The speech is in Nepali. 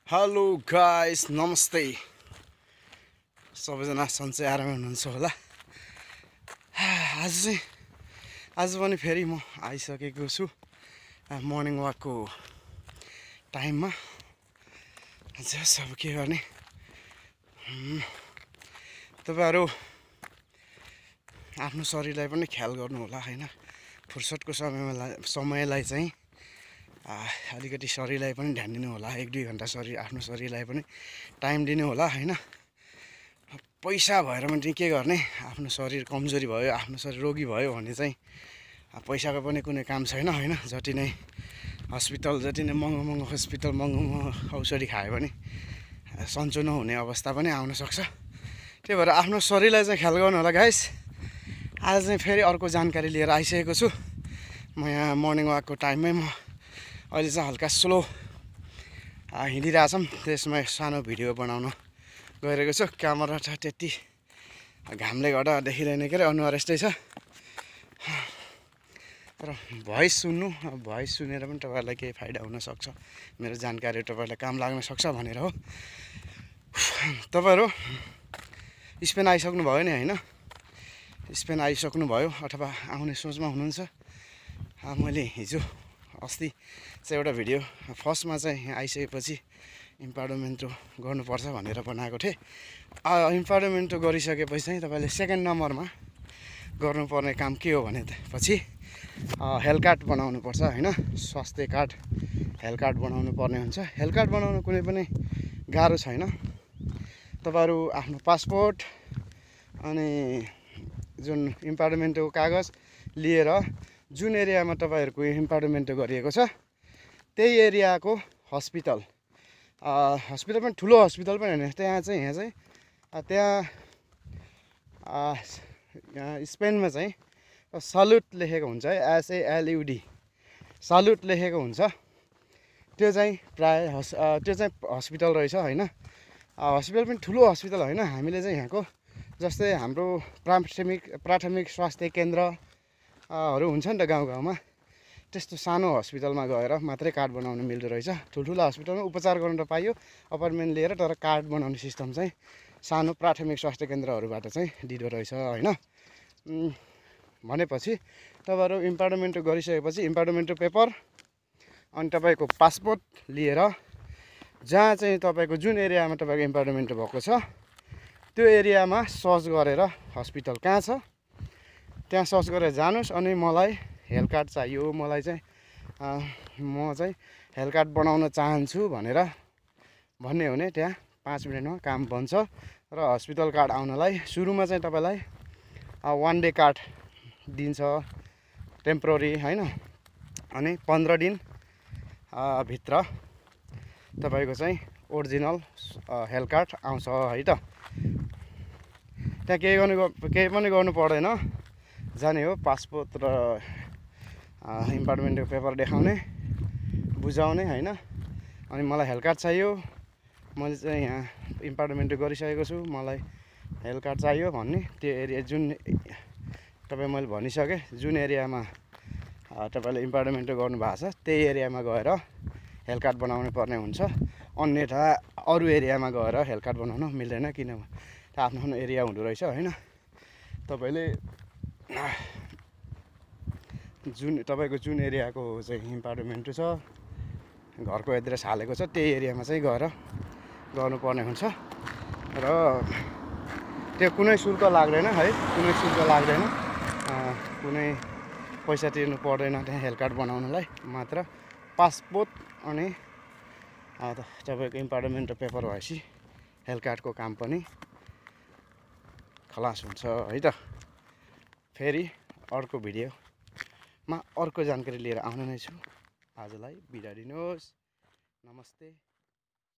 हेलो गाइस, नमस्ते। सबैजना सन्चै आरामै हुनुहुन्छ होला। आज पनि फेरि म आइसकेको छु मर्निङ वाकको टाइममा। जस अब के गर्ने, तपाईँहरू आफ्नो शरीरलाई पनि ख्याल गर्नु होला हैन। फुर्सदको समयलाई चाहिँ अलिकति शरीरलाई पनि ध्यान दिनु होला। 1-2 घन्टा आफ्नो शरीरलाई पनि टाइम दिनु होला हैन। पैसा भएर पनि के गर्ने, आफ्नो शरीर कमजोरी भयो, आफ्नो शरीर रोगी भयो भने चाहिँ पैसाको पनि कुनै काम छैन हैन। जति नै हस्पिटल, जति नै महँगो हस्पिटल, महँगो औषधि खायो भने सन्चो नहुने अवस्था पनि आउन सक्छ। त्यही भएर आफ्नो शरीरलाई चाहिँ ख्याल गर्नु होला गाइस। आज चाहिँ फेरि अर्को जानकारी लिएर आइसकेको छु। म यहाँ मर्निङ वाकको टाइममै अहिले चाहिँ हल्का स्लो हिँडिरहेछौँ, त्यसमा सानो भिडियो बनाउन गइरहेको छु। क्यामेरा छ त्यति घामले गर्दा देखिँदैन के अरे, अनुहार यस्तै छ। तर भोइस सुनेर पनि तपाईँहरूलाई केही फाइदा हुनसक्छ, मेरो जानकारी तपाईँहरूलाई काम लाग्न सक्छ भनेर हो। तपाईँहरू स्पेन आइसक्नु भयो नि होइन? स्पेन आइसक्नु भयो अथवा आउने सोचमा हुनुहुन्छ। मैले अस्ति चाहिँ एउटा भिडियो फर्स्टमा चाहिँ आइसकेपछि इम्पार्टमेन्टो गर्नुपर्छ भनेर बनाएको थिएँ। इम्पार्टमेन्टो गरिसकेपछि चाहिँ तपाईँले सेकेन्ड नम्बरमा गर्नुपर्ने काम के हो भनेपछि हेल्थ कार्ड बनाउनु पर्छ होइन। स्वास्थ्य कार्ड, हेल्थ कार्ड बनाउनु पर्ने हुन्छ। हेल्थ कार्ड बनाउनु कुनै पनि गाह्रो छैन। तपाईँहरू आफ्नो पासपोर्ट अनि जुन इम्पार्टमेन्टको कागज लिएर जुन एरियामा तपाईँहरूको इम्पार्टमेन्ट गरिएको छ त्यही एरियाको हस्पिटल पनि ठुलो हस्पिटल पनि होइन, यहाँ स्पेनमा चाहिँ सल्युट लेखेको हुन्छ है, SALUD सल्युट लेखेको हुन्छ। त्यो चाहिँ त्यो चाहिँ हस्पिटल रहेछ होइन। हस्पिटल पनि ठुलो हस्पिटल होइन। हामीले चाहिँ यहाँको जस्तै हाम्रो प्राथमिक स्वास्थ्य केन्द्रहरू हुन्छ नि त गाउँमा, त्यस्तो सानो हस्पिटलमा गएर मात्रै कार्ड बनाउनु मिल्दो रहेछ। ठुल्ठुलो हस्पिटलमा उपचार गर्न त पाइयो अपोइन्टमेन्ट लिएर, तर कार्ड बनाउने सिस्टम चाहिँ सानो प्राथमिक स्वास्थ्य केन्द्रहरूबाट चाहिँ दिँदो रहेछ होइन। भनेपछि तपाईँहरू इम्पार्टमेन्ट गरिसकेपछि इम्पार्टमेन्टको पेपर अनि तपाईँको पासपोर्ट लिएर जहाँ चाहिँ तपाईँको जुन एरियामा तपाईँको इम्पार्टमेन्ट भएको छ त्यो एरियामा सर्च गरेर हस्पिटल कहाँ छ त्यहाँ सर्च गरेर जानुहोस्। अनि मलाई हेल्थ कार्ड चाहियो, मलाई चाहिँ म चाहिँ हेल्थ कार्ड बनाउन चाहन्छु भनेर भन्ने हो भने त्यहाँ 5 मिनटमा काम बन्छ। र हस्पिटल कार्ड आउनलाई सुरुमा चाहिँ तपाईँलाई 1 डे कार्ड दिन्छ टेम्पोररी होइन। अनि 15 दिन भित्र तपाईँको चाहिँ ओरिजिनल हेल्थ कार्ड आउँछ है त। त्यहाँ केही पनि गर्नु पर्दैन, जाने हो पासपोर्ट र इम्पार्टमेन्टको पेपर देखाउने, बुझाउने होइन। अनि मलाई हेल्थ कार्ड चाहियो, मैले चाहिँ यहाँ इम्पार्टमेन्ट गरिसकेको छु, मलाई हेल्थ कार्ड चाहियो भन्ने त्यो एरिया जुन तपाईँ मैले भनिसकेँ, जुन एरियामा तपाईँले इम्पार्टमेन्ट गर्नुभएको छ त्यही एरियामा गएर हेल्थ कार्ड बनाउनु पर्ने हुन्छ। अन्यथा अरू एरियामा गएर हेल्थ कार्ड बनाउन मिल्दैन, किनभने आफ्नो एरिया हुँदो रहेछ होइन। तपाईँले तपाईँको जुन एरियाको चाहिँ इम्पार्टमेन्ट छ, घरको एड्रेस हालेको छ त्यही एरियामा चाहिँ गएर गर्नुपर्ने हुन्छ। र त्यो कुनै शुल्क लाग्दैन है, कुनै पैसा तिर्नु पर्दैन त्यहाँ हेल्थ कार्ड बनाउनलाई। मात्र पासपोर्ट अनि तपाईँको इम्पार्टमेन्ट पेपर भएपछि हेल्थ कार्डको काम पनि खलास हुन्छ है त। फेरि अर्को भिडियोमा अर्को जानकारी लिएर आउने नै छु। आजलाई बिदा दिनुहोस्, नमस्ते।